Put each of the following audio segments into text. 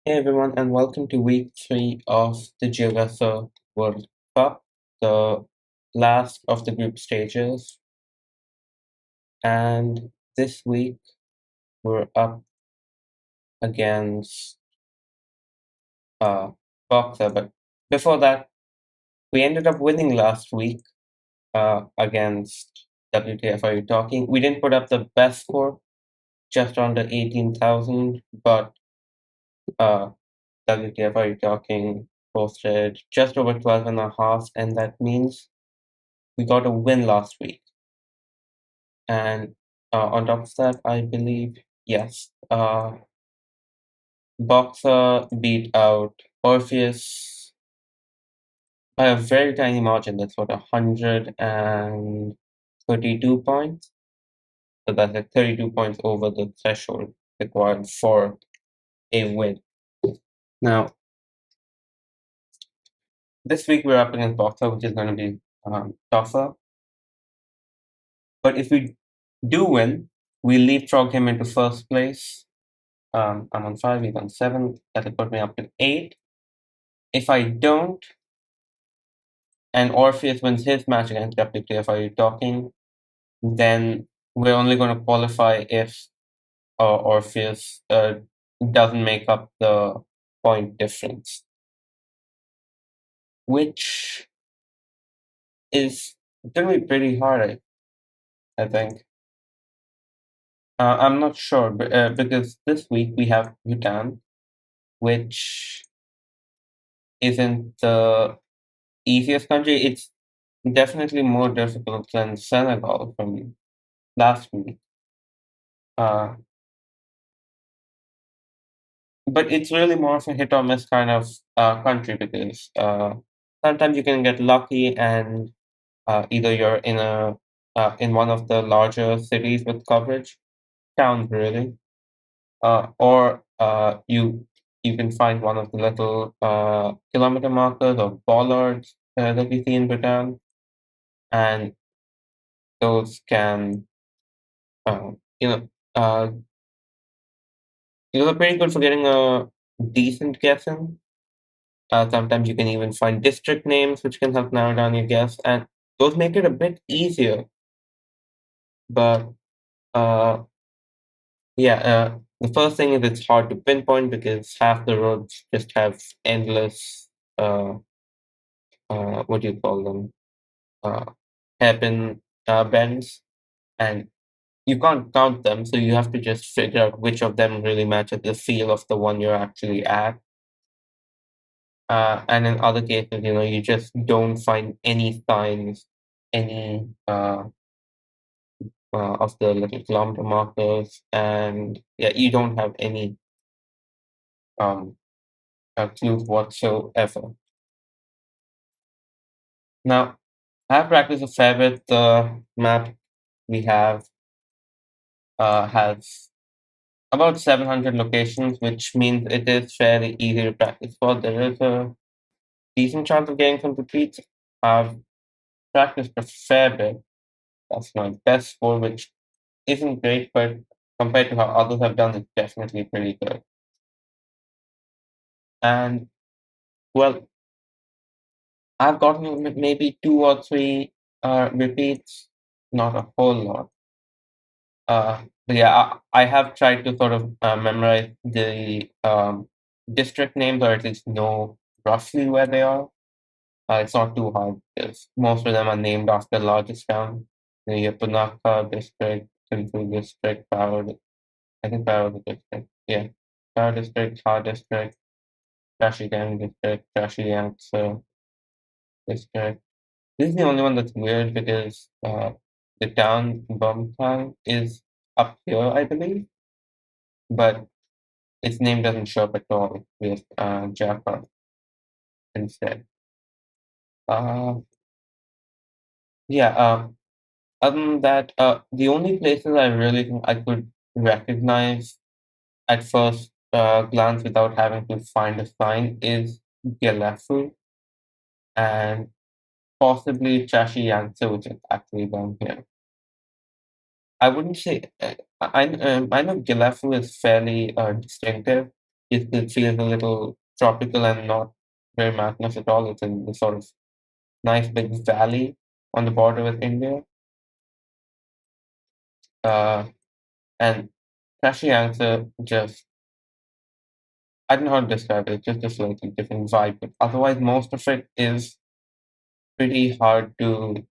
Hey everyone, and welcome to week 3 of the Geoguessr World Cup, the last of the group stages. And this week we're up against Boxer, but before that, we ended up winning last week against WTF Are You Talking. We didn't put up the best score, just under 18,000, but WTF Are You Talking posted just over 12.5, and that means we got a win last week. And on top of that, I believe, yes, Boxer beat out Orpheus by a very tiny margin. That's what, 132 points. So that's like 32 points over the threshold required for a win. Now, this week we're up against Boxer, which is going to be tougher. But if we do win, we leapfrog him into first place. I'm on 5, he's on 7. That'll put me up to 8. If I don't, and Orpheus wins his match against WTF Are You Talking, then we're only going to qualify if Orpheus doesn't make up the point difference, which is going to be pretty hard, I think. I'm not sure, because this week we have Bhutan, which isn't the easiest country. It's definitely more difficult than Senegal from last week. But it's really more of a hit or miss kind of country because sometimes you can get lucky and either you're in one of the larger cities with coverage, towns really, or you can find one of the little kilometer markers or bollards that we see in Bhutan, and those can uh, you know uh, those are pretty good for getting a decent guess in. Sometimes you can even find district names, which can help narrow down your guess, and those make it a bit easier. But yeah, the first thing is it's hard to pinpoint because half the roads just have endless, what do you call them, hairpin bends, and you can't count them, so you have to just figure out which of them really matches the feel of the one you're actually at. And in other cases, you just don't find any signs, any of the little kilometer markers, and yeah, you don't have any clues whatsoever. Now, I have practiced a fair bit. The map we have has about 700 locations, which means it is fairly easy to practice for. There is a decent chance of getting some repeats. I've practiced a fair bit. That's my best score, which isn't great, but compared to how others have done, it's definitely pretty good. And, well, I've gotten maybe 2 or 3 repeats, not a whole lot. But yeah, I have tried to sort of memorize the district names, or at least know roughly where they are. It's not too hard because most of them are named after the largest town. You have Punakha district, Thimphu district, I think Paro district. Yeah, Paro district, Ha district, Kashigang district, Kashiangsa district. This is the only one that's weird because the town Bhutan is up here, I believe, but its name doesn't show up at all with Jaffa instead. Yeah, other than that, the only places I really think I could recognize at first glance without having to find a sign is Geoguessr and possibly Chashi Yangtze, which is actually down here. I wouldn't say I know Geoguessr is fairly distinctive, it feels a little tropical and not very mountainous at all. It's in this sort of nice big valley on the border with India. Uh, and Kashiangsa just, I don't know how to describe it, it's just a slightly different vibe. But otherwise, most of it is pretty hard to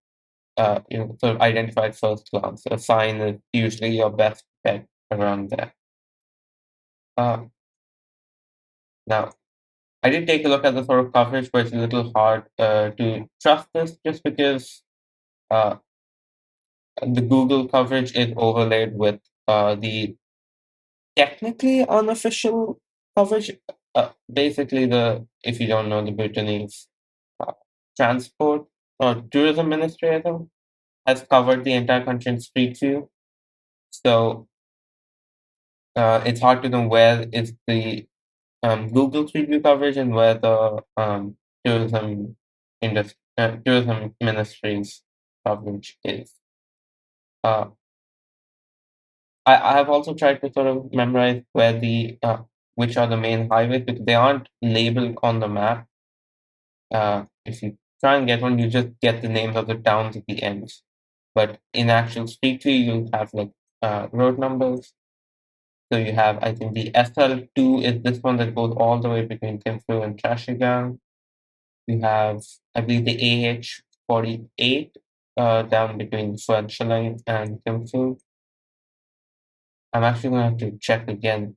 sort of identify at first glance. A sign is usually your best bet around there. Uh, Now, I did take a look at the sort of coverage, but it's a little hard to trust this just because uh, the Google coverage is overlaid with the technically unofficial coverage. Basically, if you don't know, the Bhutanese uh, transport or tourism ministry, I think, has covered the entire country in Street View. So it's hard to know where is the Google Street View coverage and where the tourism tourism ministry's coverage is. Uh, I have also tried to sort of memorize where the which are the main highways because they aren't labeled on the map. If you try and get one, you just get the names of the towns at the ends. But in actual Street View, you'll have like road numbers. So you have, I think the SL2 is this one that goes all the way between Thimphu and Trashigang. You have, I believe, the AH48 down between Swanshaline and Thimphu. I'm actually going to have to check again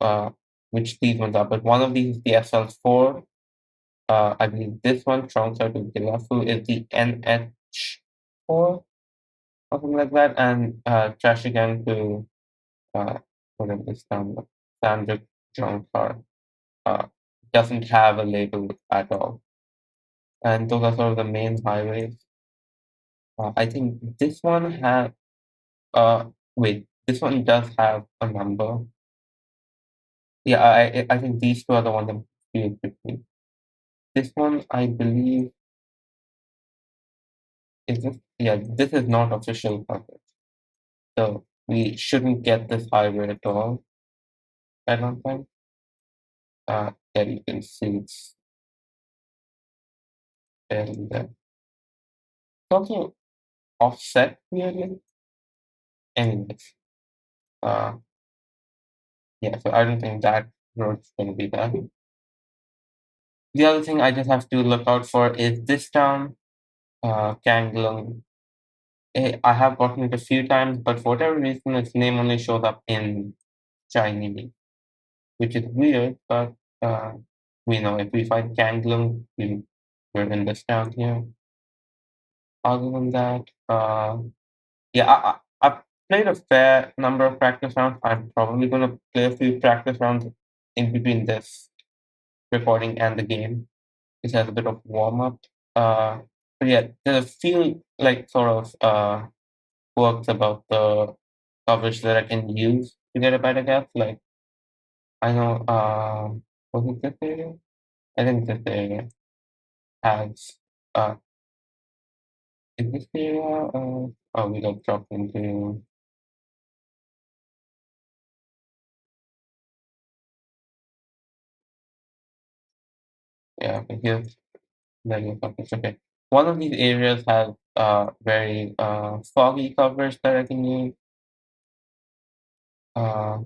which these ones are, but one of these is the SL4. I believe this one, Trongsa to Gilafu, is the NH4, something like that, and Trashigang to whatever this town, Sandra Jonkar, uh, doesn't have a label at all. And those are sort of the main highways. I think this one has, wait, this one does have a number. Yeah, I think these two are the ones I'm confused between. This one, I believe, is this, yeah, this is not official coverage. So we shouldn't get this highway at all, I don't think. There you can see it's barely there. It's also offset weirdly. Anyways, uh, yeah, so I don't think that road's gonna be there. The other thing I just have to look out for is this town, Kanglung. I have gotten it a few times, but for whatever reason, its name only shows up in Chinese, which is weird, but we know if we find Kanglung, we're in this town here. Other than that, yeah, I've played a fair number of practice rounds. I'm probably going to play a few practice rounds in between this recording and the game, which has a bit of warm up. But yeah, there's a few like sort of quirks about the coverage that I can use to get a better guess. Like I know, was it this area? I think this area has is this area? Oh, we got dropped into yeah. Okay, here's the coverage. Okay, one of these areas has very foggy coverage that I can use. Uh,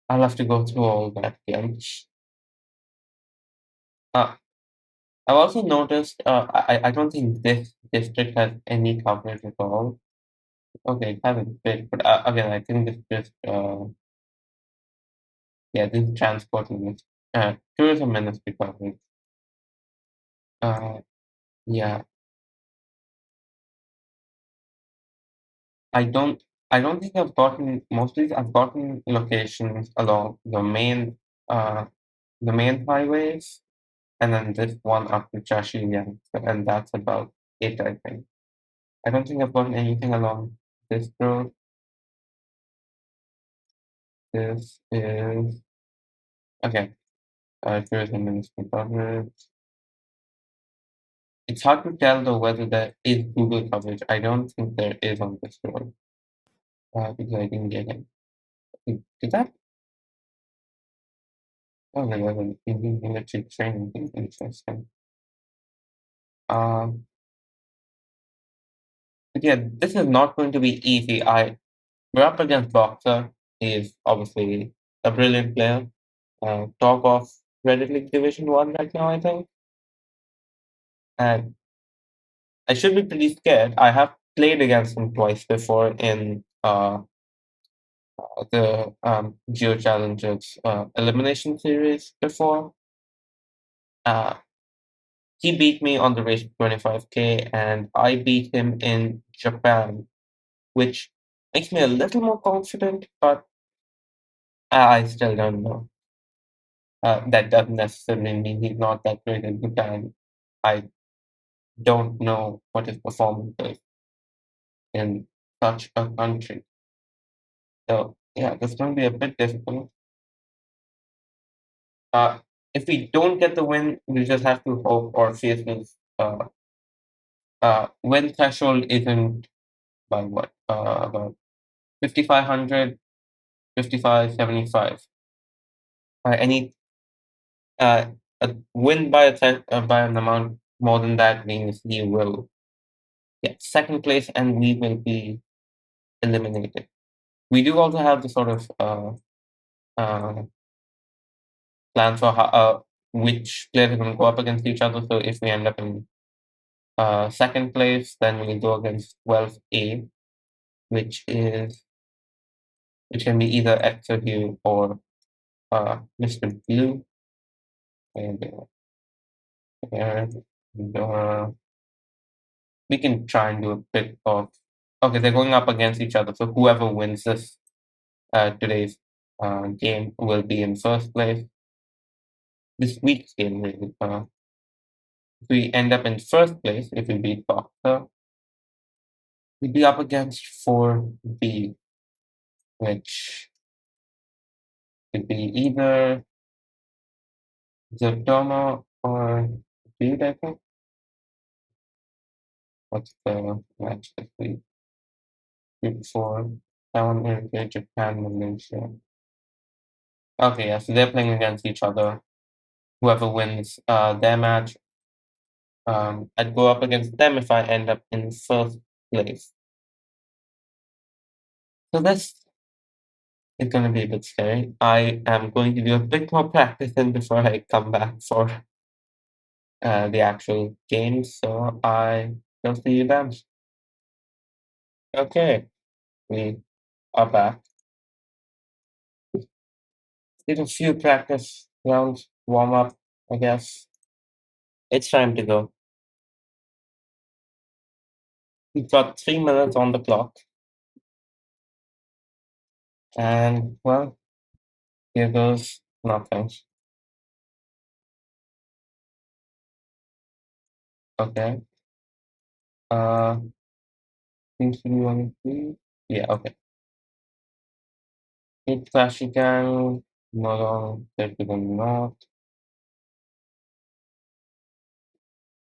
I'll have to go through all that again. Uh, I've also noticed I don't think this district has any coverage at all. Okay, it has a bit, but again, I think it's just yeah, this is transport ministry, tourism ministry coverage. Uh, yeah, I don't I don't think I've gotten mostly I've gotten locations along uh the main highways and then this one up to Chashirian, and that's about it, I think. I don't think I've gotten anything along this road. This is okay. Tourism ministry coverage. It's hard to tell though whether there is Google coverage. I don't think there is on this road because I didn't get it. Did that? Oh, there was an Indian military training thing. Interesting. Um, but yeah, this is not going to be easy. We're up against Boxer. He's obviously a brilliant player. Top of Reddit League Division 1 right now, I think. And I should be pretty scared. I have played against him twice before in the geochallenges elimination series before. Uh, he beat me on the race to 25K, and I beat him in Japan, which makes me a little more confident, but I still don't know. That doesn't necessarily mean he's not that great in Bhutan. I don't know what his performance is in such a country. So yeah, this is going to be a bit difficult. Uh, if we don't get the win, we just have to hope or face this win threshold isn't by what? About 5,500, 55, 75. Any a win by by an amount more than that means he will get second place and we will be eliminated. We do also have the sort of uh, plan for how, which players are going to go up against each other. So if we end up in second place, then we go against 12A, which can be either Exerview or Mr. Blue. And we can try and do a bit of. Okay, they're going up against each other. So whoever wins this today's game will be in first place. This week's game, really. If we end up in first place, if we beat Boxer, we'd be up against 4B, which could be either Zertona or Dude, I think. What's the match this week? Group 4, Taiwan, Uruguay, Japan, Malaysia. Okay, yeah, so they're playing against each other. Whoever wins their match, I'd go up against them if I end up in first place. So this is going to be a bit scary. I am going to do a bit more practicing before I come back for the actual game. So I will see you then. Okay, we are back. Did a few practice rounds, warm up, I guess. It's time to go. We've got 3 minutes on the clock. And, well, here goes nothing. Okay. Seems to be 1, 3. Yeah, okay. It's Kashigan, Molong, to the north.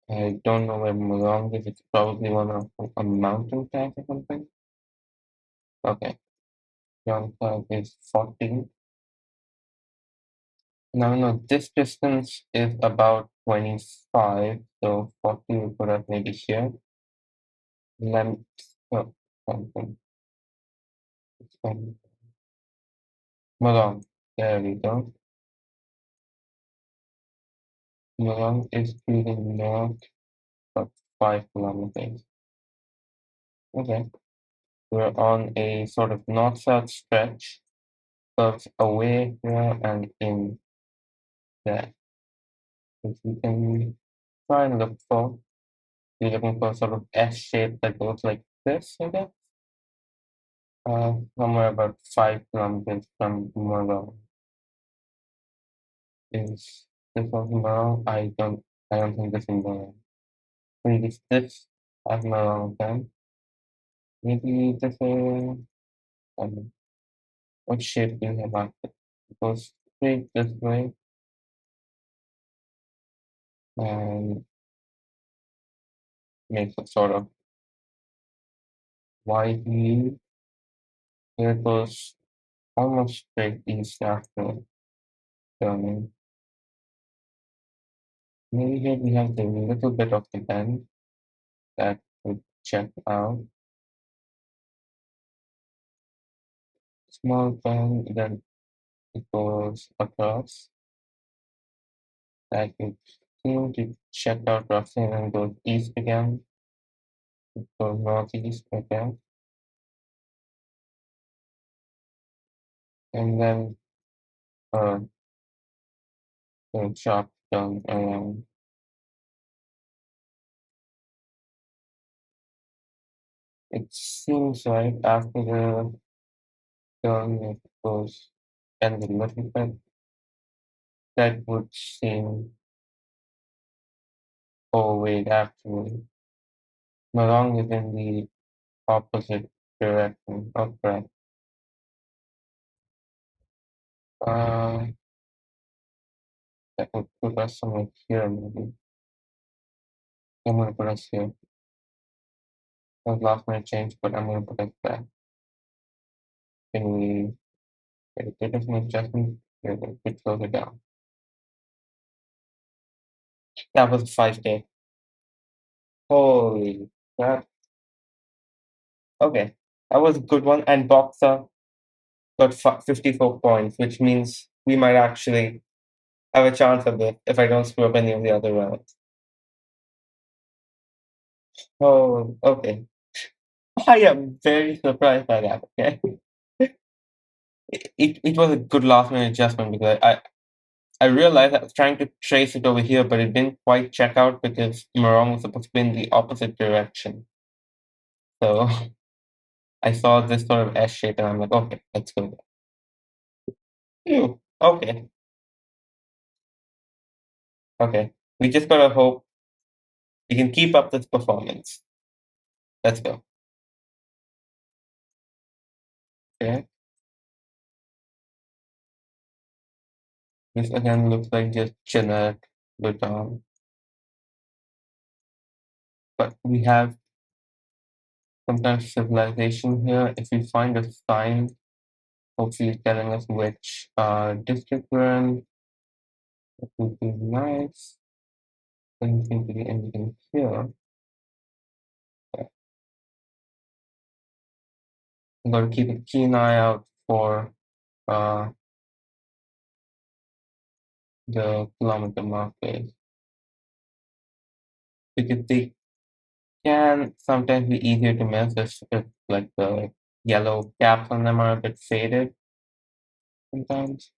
I don't know where Molong is. It's probably one of a mountain type or something. Okay. Yonta is 14. Now, no, this distance is about 25, so 40 will put us maybe here. Length, oh, something. Malong, there we go. Malong is to the north, about 5 kilometers. Okay, we're on a sort of north-south stretch, curves away here and in there. If we can try and look for, we're looking for a sort of S shape that goes like this, I guess. Somewhere about 5 kilometers from Malong. Is this was Malong? I don't think this is Malong. Maybe this as Malong then. Maybe this is what shape do you have after? It goes straight this way and makes a sort of wide U. Here it goes almost straight east after turning. Maybe here we have the little bit of the bend that we check out. Small bend, then it goes across. That we seem to check out roughly and then goes east again. It goes northeast again. And then uh, the sharp turn around. It seems like after the turn it goes bend a little bit. That would seem, oh wait, actually, Malong is in the opposite direction. Oh crap. Uh, that would put us somewhere here maybe. I'm gonna put us here. I've lost my change, but I'm gonna put us back. Can we get a bit of an adjustment? Here, a bit further down. That was 5K. Holy crap. Okay, that was a good one. And Boxer got 54 points, which means we might actually have a chance of it if I don't screw up any of the other rounds. Oh, okay. I am very surprised by that. Okay, it was a good last minute adjustment because I realized I was trying to trace it over here, but it didn't quite check out because Morong was supposed to be in the opposite direction. So I saw this sort of S shape, and I'm like, okay, let's go there. Phew, okay, okay. We just gotta hope we can keep up this performance. Let's go. Okay. This again looks like just generic Bhutan, but we have sometimes civilization here. If we find a sign, hopefully telling us which district we're in, it would be nice. Doesn't seem to be anything here. I'm going to keep a keen eye out for uh, the kilometer markers because they can sometimes be easier to miss if like the yellow caps on them are a bit faded sometimes.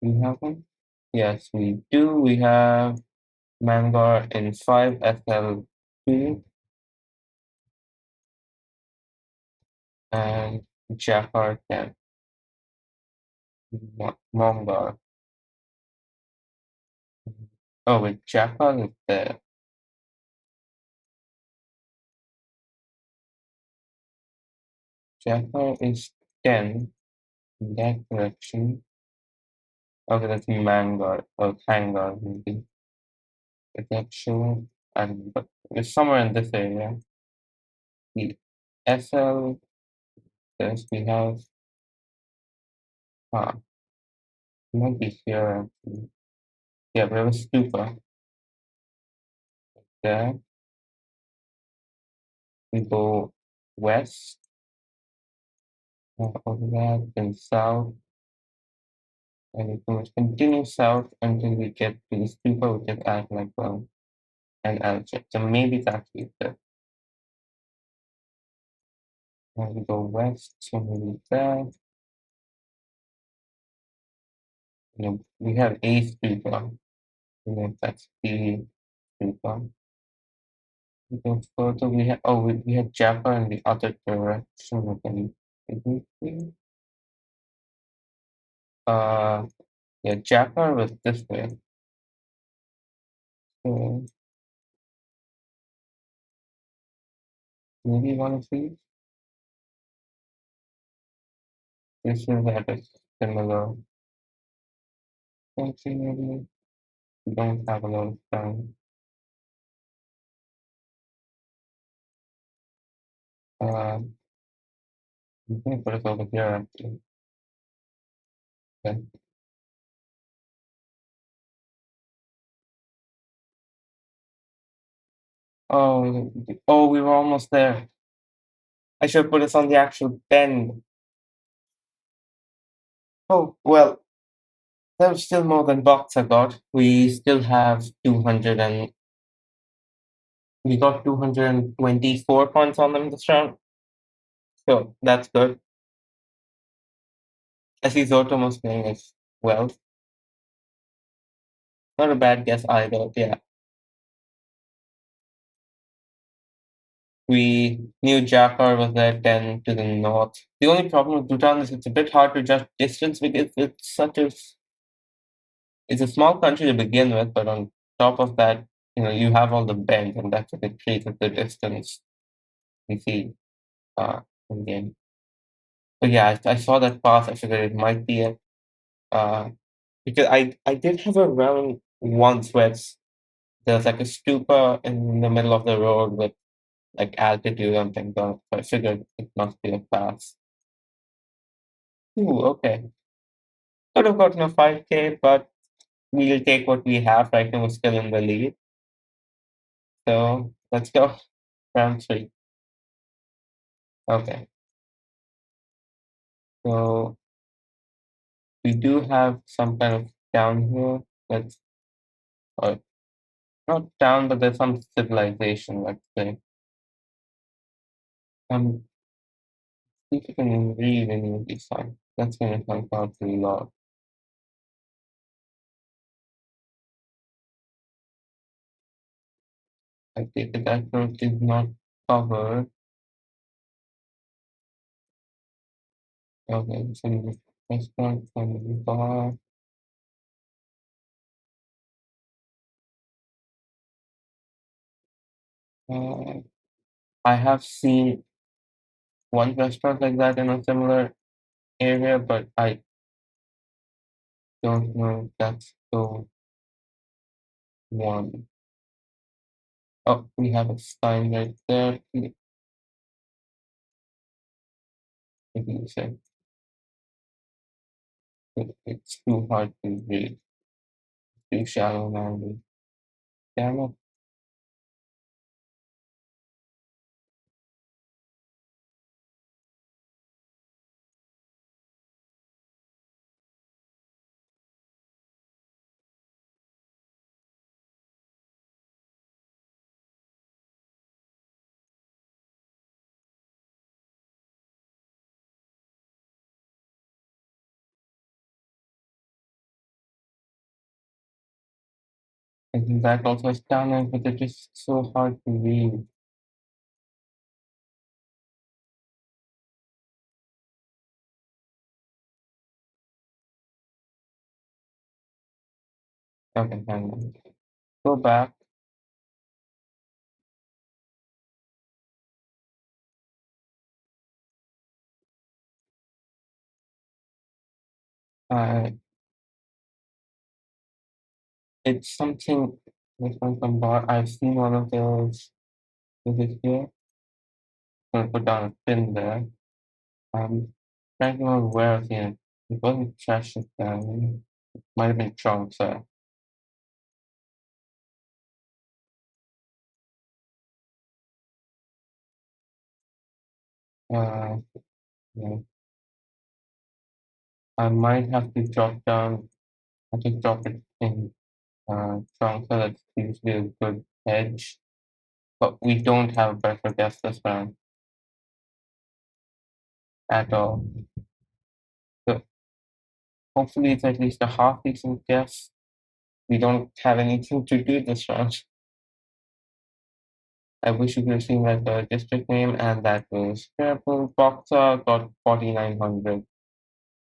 We have one? Yes, we do. We have Mangar in 5 SL2 and Jafar 10 Mongar. Oh wait, Jafar is there. Jafar is 10 in that direction. Okay, that's Mangar or Hangar maybe. Is that sure? I don't know, but it's somewhere in this area. The SL, this we have, it might be here actually. Yeah, we have a stupa there. We go west, over that, then south, and we can continue south until we get to the stupa, which is at like an altitude. So maybe it's actually there. And we go west, so maybe there. We have a stupa. That's the stupa. We go further, we have, oh, we had Java in the other direction again. Did we see? Uh, yeah, Java was this way. So maybe one of these. This is at a similar country, maybe. We don't have a lot of time. I'm gonna put it over here actually. Okay. Oh, we were almost there. I should put us on the actual bend. Oh, well, that was still more than Boxer got. We still have 200 and we got 224 points on them this round. So that's good. I see Zotomo's playing as well. Not a bad guess either. Yeah. We knew Jakar was there 10 to the north. The only problem with Bhutan is it's a bit hard to judge distance because it's a small country to begin with, but on top of that, you have all the bends, and that's what increases the distance we see in the end. But yeah, I saw that pass. I figured it might be it. Uh, because I did have a round once where there's like a stupa in the middle of the road with like altitude and things on it. So I figured it must be a pass. Ooh, okay. Could have gotten a 5K, but we'll take what we have. Right now, we're still in the lead. So let's go. Round three. Okay. So we do have some kind of town here. Or not town, but there's some civilization, let's say. See if you can read any of these signs. That's gonna help out a lot. I take it that road is not covered. Okay, so the restaurant, family bar. Uh, I have seen one restaurant like that in a similar area, but I don't know if that's the one. Oh, we have a sign right there. Maybe you said it's too hard to read. Too shallow now. Damn it. I think that also is down, but it's just so hard to read. Okay, hang on. Go back. Uh, it's something different from bar. I've seen one of those. Is it here? I'm gonna put down a pin there. Trying to remember where I've seen it. It wasn't trash it down. Might have been trunks. Uh, yeah. I might have to drop down. I have to drop it in trunks so that's usually a good edge. But we don't have a better guess this round at all. So hopefully it's at least a half decent guess. We don't have anything to do this round. I wish you could have seen like the district name, and that was Purple Boxer got 4900.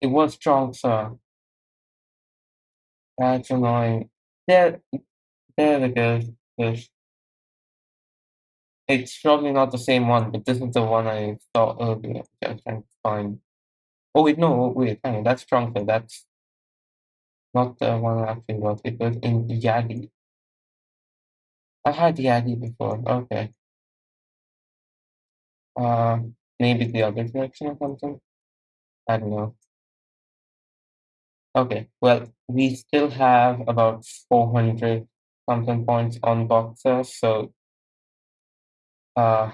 It was strong, sir. That's annoying. There, there it is. This- It's probably not the same one, but this is the one I saw earlier. Just trying to find. Oh wait, no, wait, hang on, that's strong, sir. That's not the one I actually was. It was in Yagi. I had Yagi before. Okay. Uh, maybe the other direction or something. I don't know. Okay, well, we still have about 400 something points on Boxer, so uh,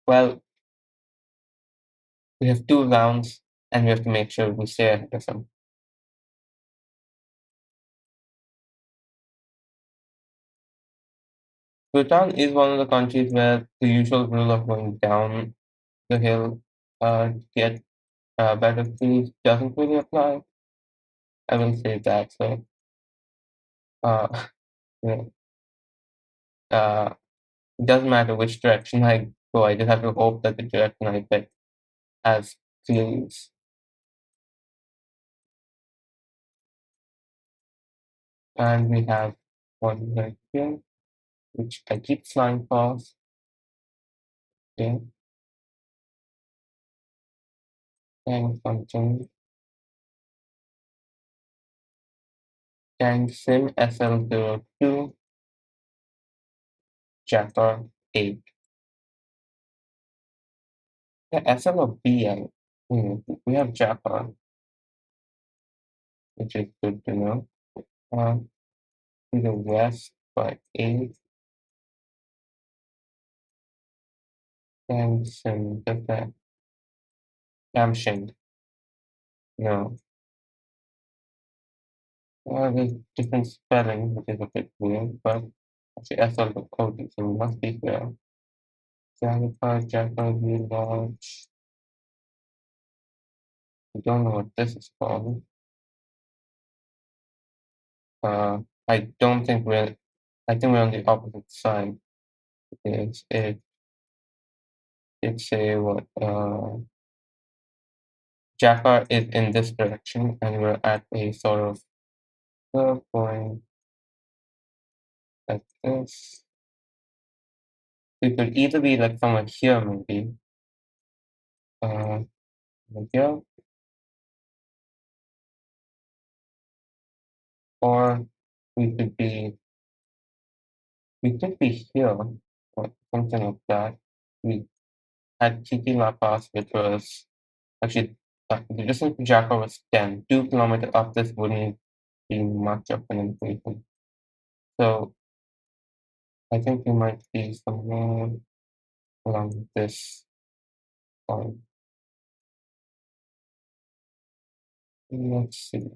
well, we have 2 rounds, and we have to make sure we stay ahead of them. Bhutan is one of the countries where the usual rule of going down the hill to get better food doesn't really apply. I will say that. So, uh, yeah, uh, it doesn't matter which direction I go. I just have to hope that the direction I pick has clues. And we have one right here, which I keep flying past. Okay, and something. Kang Sim SL02, Chapter 8. Yeah, SL or BL. We have Japa, which is good to know. Uh, to the west by 8, and some different Kamshin. No, there's different spelling, which is a bit weird, but actually SL the code, so we must be there. Japa, Japa, V Lodge. I don't know what this is called. Uh, I don't think we're, I think we're on the opposite side. It's a what? Jaffa is in this direction, and we're at a sort of curve going like this. We could either be like somewhere here, maybe, like here, or we could be, we could be here, or something like that. We had Kiki La Pass, which was actually the distance to Jaffa was 10. 2 kilometers up this wouldn't be much of an improvement. So I think we might be somewhere along this point. Let's see.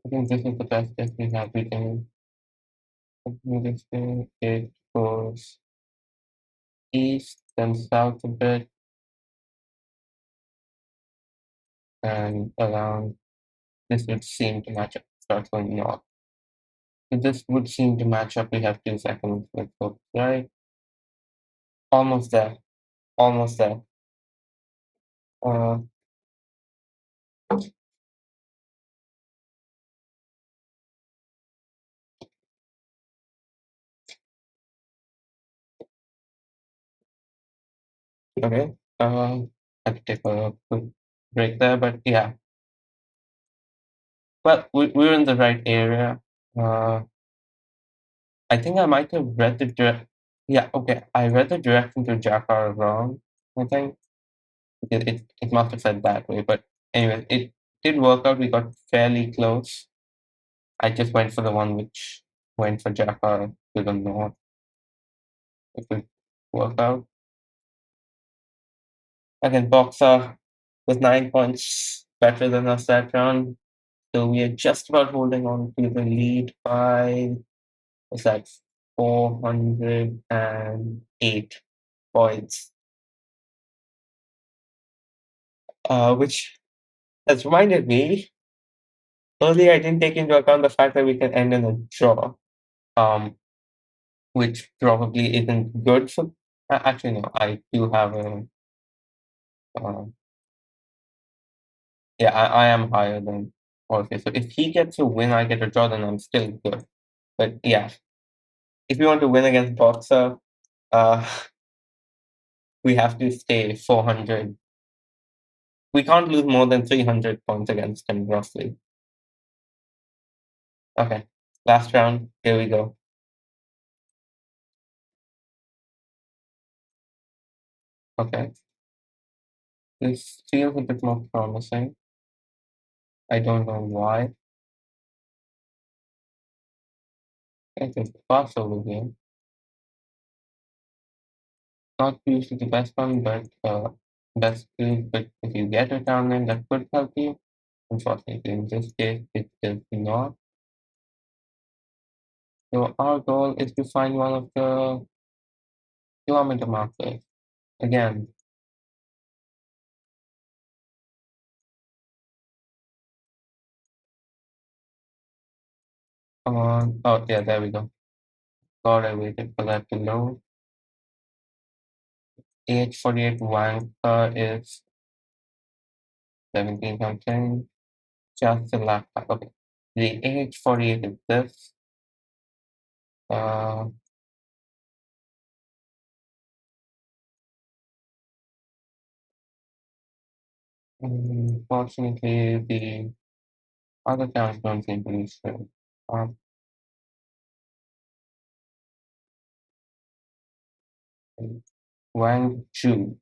I think this is the best guess we have. We can continue this thing. It goes east, then south a bit, and around. This would seem to match up. Starts going north. So this would seem to match up. We have 2 seconds. Let's go right. Almost there. Almost there. Uh, okay. I could take a quick break there, but yeah. Well, we're in the right area. Uh, I think I might have read the direct. Yeah, okay. I read the direction to Jakar wrong. I think it must have said that way, but anyway, it did work out. We got fairly close. I just went for the one which went for Jakar to the north. It would work out. Again, Boxer with 9 points better than us that round. So we are just about holding on to the lead by, what's that, 408 points. Which has reminded me, earlier I didn't take into account the fact that we can end in a draw, which probably isn't good for. Actually, no, I do have a. Uh, yeah, I am higher than Orpheus. So if he gets a win, I get a draw, then I'm still good. But yeah, if we want to win against Boxer, uh, we have to stay 400 We can't lose more than 300 points against him, roughly. Okay, last round. Here we go. Okay, this feels a bit more promising. I don't know why. I think pass over here. Not usually the best one, but best is, but if you get a town name that could help you, unfortunately in this case it does not. So our goal is to find one of the kilometer markers. Again, come on. Oh yeah, there we go. God, I waited for that to load. AH48 Wanker is 17 something. Just the laptop. Okay. The AH48 is this. Uh, Unfortunately, the other towns don't seem to be sure. Um, Guangzhou,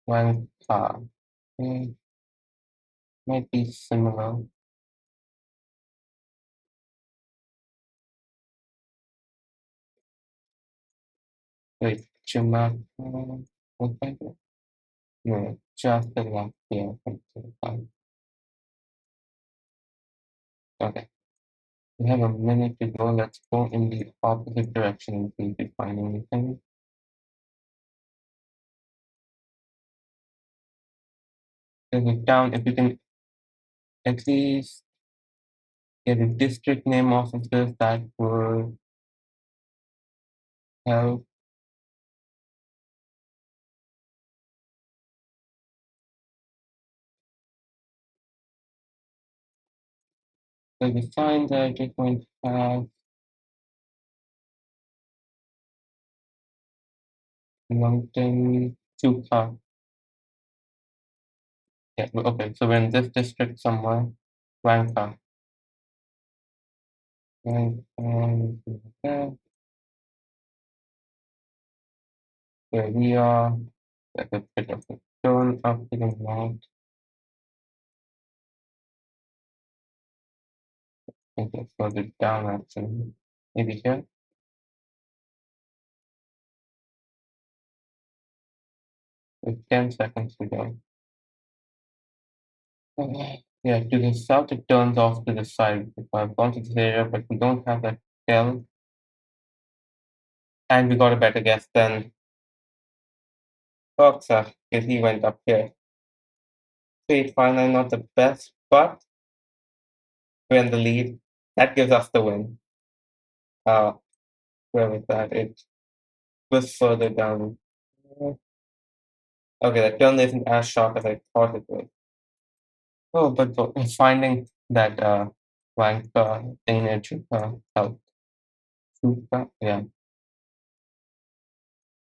Guangpa. Might be similar. Wait, Chima. What kind of? No, just the left here. Okay. We have a minute to go. Let's go in the opposite direction and see if we find anything. There's a town. If we can at least get a district name off of this, that would help. So the signs are just going to have mountain Chuka. Yeah, okay. So we're in this district somewhere. Ranka. And where we are. There's a bit of a turn up to the right. I think it's further down actually. Maybe here. With 10 seconds to go. Yeah, to the south it turns off to the side. If I've gone to this area, but we don't have that tell. And we got a better guess than Boxer, because he went up here. 359, not the best, but we're in the lead. That gives us the win. Uh, where was that? It was further down. Okay, that turn isn't as sharp as I thought it was. Oh, but finding that rank signature helped. Yeah.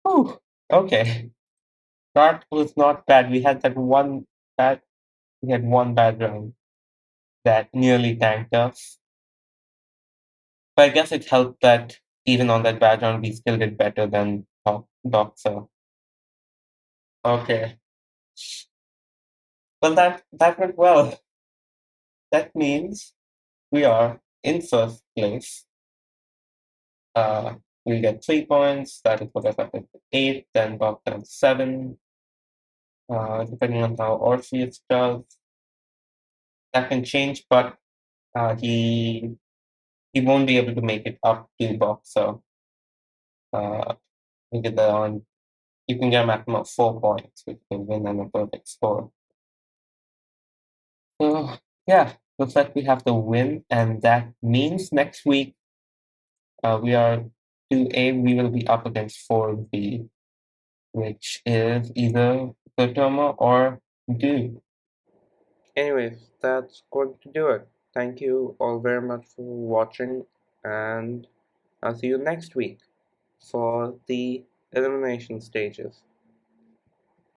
Whew. Okay. That was not bad. Bad we had one bad round that nearly tanked us. But I guess it helped that even on that bad round we still did better than Doxer. Okay. Well that went well. That means we are in first place. We get 3 points, that will put us up at 8, then Doxer 7. Depending on how Orpheus does. That can change, but he won't be able to make it up to Boxer. We did that on. You can get a maximum of 4 points, which can win and a perfect score. So yeah, looks like we have the win, and that means next week we are 2A. We will be up against 4B, which is either Gautama or Duke. Anyways, that's going to do it. Thank you all very much for watching, and I'll see you next week for the elimination stages.